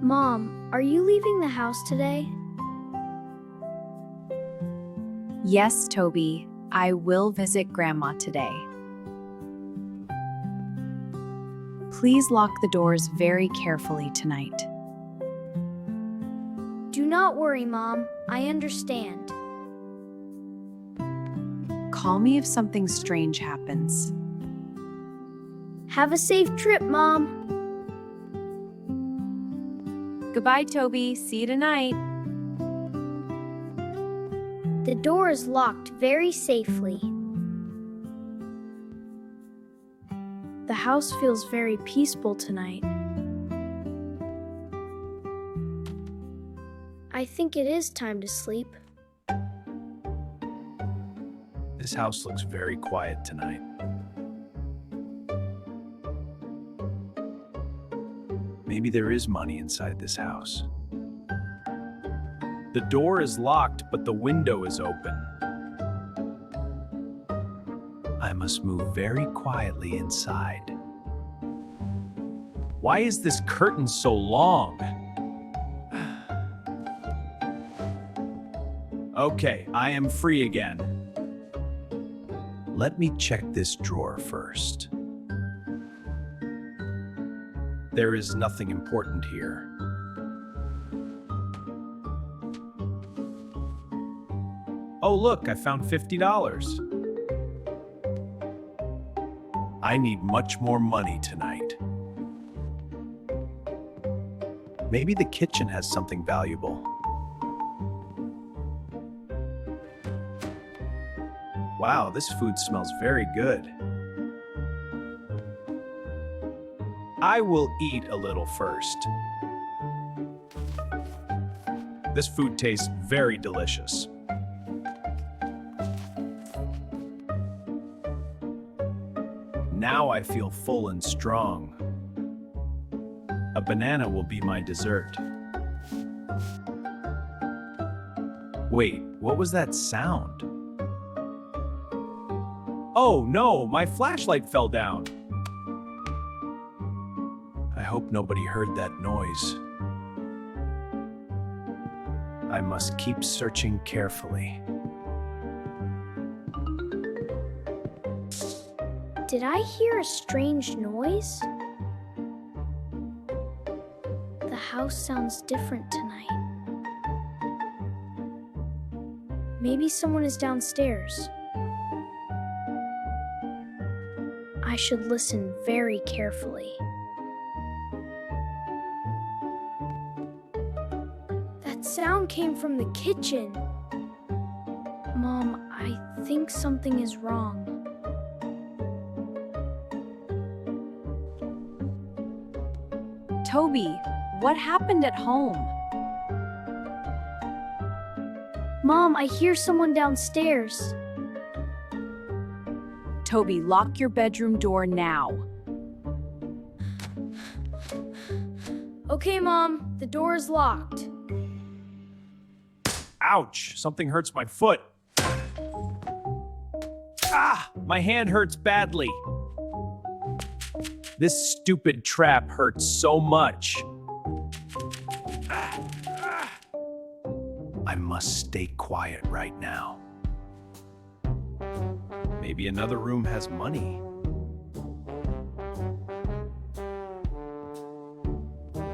Mom, are you leaving the house today? Yes, Toby, I will visit Grandma today. Please lock the doors very carefully tonight. Do not worry, Mom. I understand. Call me if something strange happens. Have a safe trip, Mom. Goodbye, Toby. See you tonight. The door is locked very safely. The house feels very peaceful tonight. I think it is time to sleep. This house looks very quiet tonight. Maybe there is money inside this house. The door is locked, but the window is open. I must move very quietly inside. Why is this curtain so long? Okay, I am free again. Let me check this drawer first. There is nothing important here. Oh, look, I found $50. I need much more money tonight. Maybe the kitchen has something valuable. Wow, this food smells very good. I will eat a little first. This food tastes very delicious. Now I feel full and strong. A banana will be my dessert. Wait, what was that sound? Oh no, my flashlight fell down. I hope nobody heard that noise. I must keep searching carefully. Did I hear a strange noise? The house sounds different tonight. Maybe someone is downstairs. I should listen very carefully. That sound came from the kitchen. Mom, I think something is wrong. Toby, what happened at home? Mom, I hear someone downstairs. Toby, lock your bedroom door now. Okay, Mom, the door is locked. Ouch, something hurts my foot. Ah, my hand hurts badly. This stupid trap hurts so much. I must stay quiet right now. Maybe another room has money.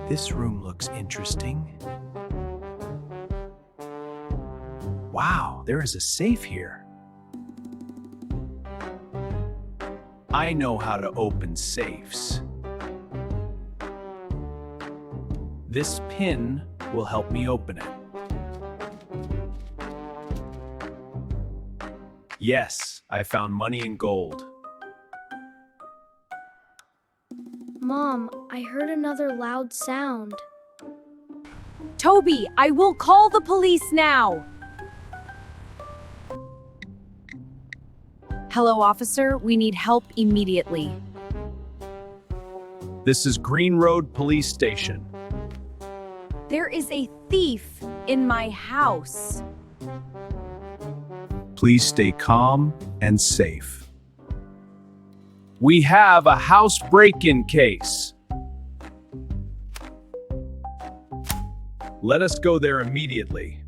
This room looks interesting. Wow, there is a safe here. I know how to open safes. This pin will help me open it. Yes, I found money and gold. Mom, I heard another loud sound. Toby, I will call the police now. Hello, officer. We need help immediately. This is Green Road Police Station. There is a thief in my house. Please stay calm and safe. We have a house break-in case. Let us go there immediately.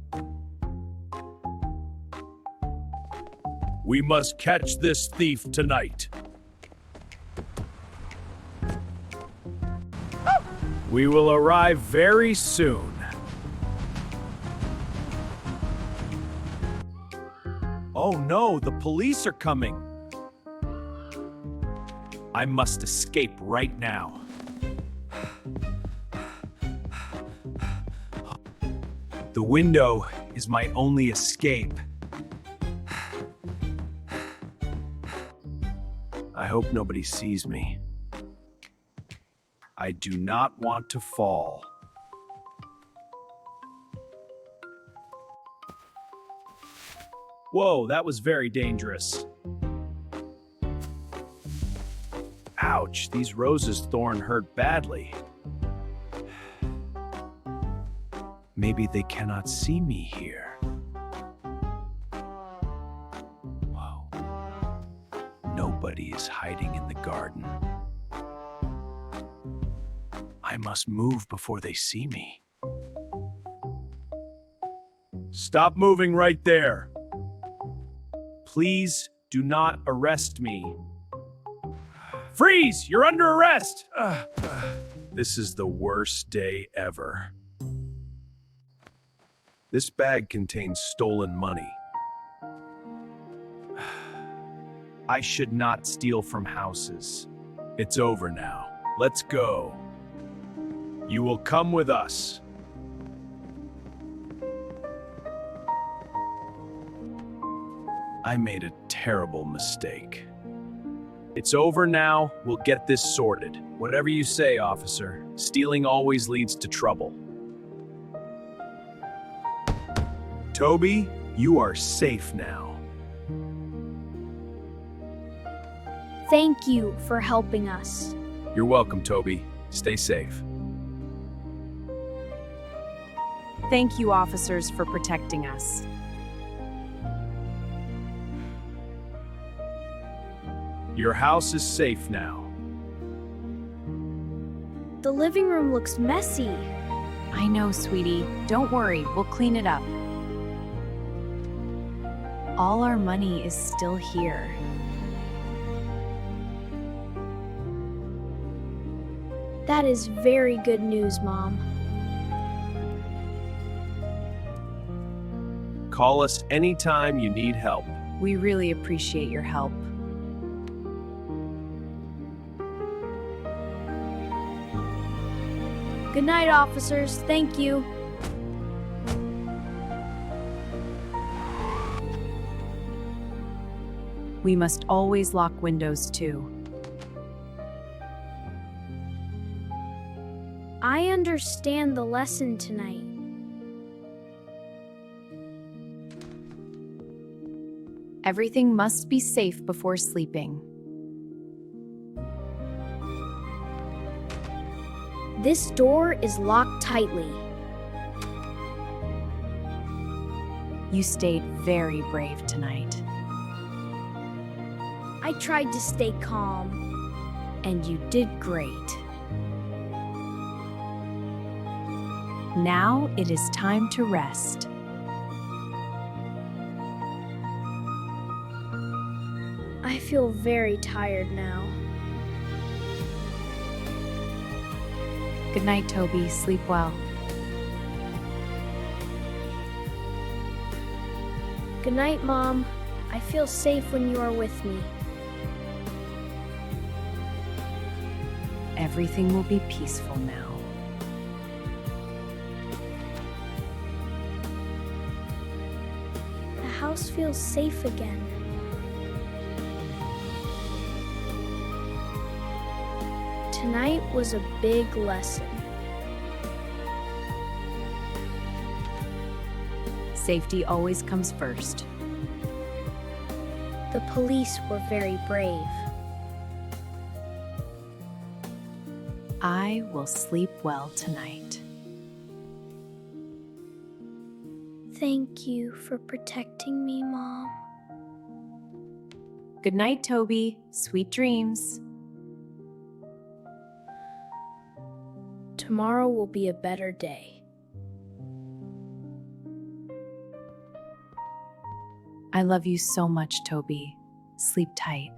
We must catch this thief tonight. We will arrive very soon. Oh no, the police are coming. I must escape right now. The window is my only escape. I hope nobody sees me. I do not want to fall. Whoa, that was very dangerous. Ouch, these roses' thorn hurt badly. Maybe they cannot see me here. Whoa. Nobody is hiding in the garden. I must move before they see me. Stop moving right there. Please do not arrest me. Freeze! You're under arrest! This is the worst day ever. This bag contains stolen money. I should not steal from houses. It's over now. Let's go. You will come with us. I made a terrible mistake. It's over now. We'll get this sorted. Whatever you say, officer. Stealing always leads to trouble. Toby, you are safe now. Thank you for helping us. You're welcome, Toby. Stay safe. Thank you, officers, for protecting us. Your house is safe now. The living room looks messy. I know, sweetie. Don't worry, we'll clean it up. All our money is still here. That is very good news, Mom. Call us anytime you need help. We really appreciate your help. Good night, officers. Thank you. We must always lock windows too. I understand the lesson tonight. Everything must be safe before sleeping. This door is locked tightly. You stayed very brave tonight. I tried to stay calm. And you did great. Now it is time to rest. I feel very tired now. Good night, Toby. Sleep well. Good night, Mom. I feel safe when you are with me. Everything will be peaceful now. The house feels safe again. Tonight was a big lesson. Safety always comes first. The police were very brave. I will sleep well tonight. Thank you for protecting me, Mom. Good night, Toby. Sweet dreams. Tomorrow will be a better day. I love you so much, Toby. Sleep tight.